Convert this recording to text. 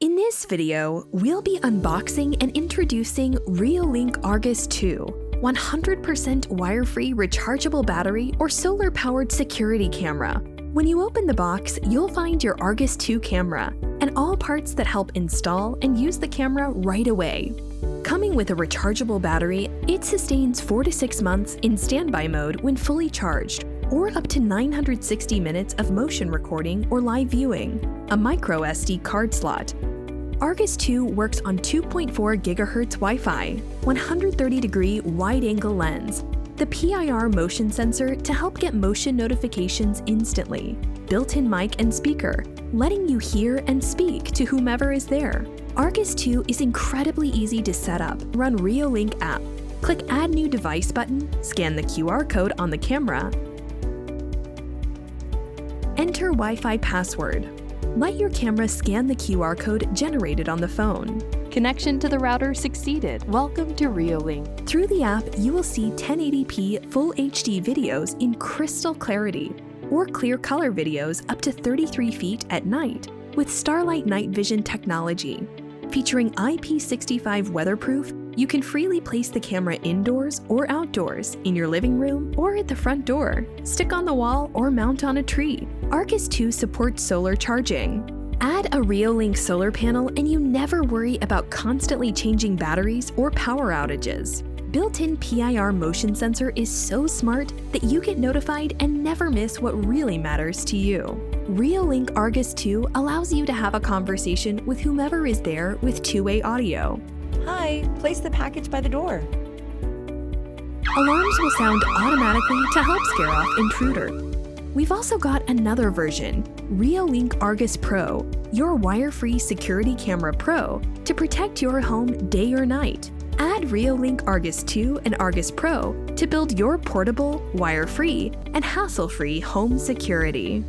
In this video, we'll be unboxing and introducing Reolink Argus 2, 100% wire-free rechargeable battery or solar-powered security camera. When you open the box, you'll find your Argus 2 camera and all parts that help install and use the camera right away. Coming with a rechargeable battery, it sustains 4 to 6 months in standby mode when fully charged, or up to 960 minutes of motion recording or live viewing, a micro SD card slot. Argus 2 works on 2.4 GHz Wi-Fi, 130-degree wide-angle lens, the PIR motion sensor to help get motion notifications instantly, built-in mic and speaker, letting you hear and speak to whomever is there. Argus 2 is incredibly easy to set up. Run Reolink app. Click Add New Device button, scan the QR code on the camera, enter Wi-Fi password. Let your camera scan the QR code generated on the phone. Connection to the router succeeded. Welcome to Reolink. Through the app, you will see 1080p Full HD videos in crystal clarity, or clear color videos up to 33 feet at night with Starlight Night Vision technology. Featuring IP65 weatherproof, you can freely place the camera indoors or outdoors, in your living room or at the front door, stick on the wall or mount on a tree. Argus 2 supports solar charging. Add a Reolink solar panel and you never worry about constantly changing batteries or power outages. Built-in PIR motion sensor is so smart that you get notified and never miss what really matters to you. Reolink Argus 2 allows you to have a conversation with whomever is there with two-way audio. Hi, place the package by the door. Alarms will sound automatically to help scare off intruder. We've also got another version, Reolink Argus Pro, your wire-free security camera pro to protect your home day or night. Add Reolink Argus 2 and Argus Pro to build your portable, wire-free, and hassle-free home security.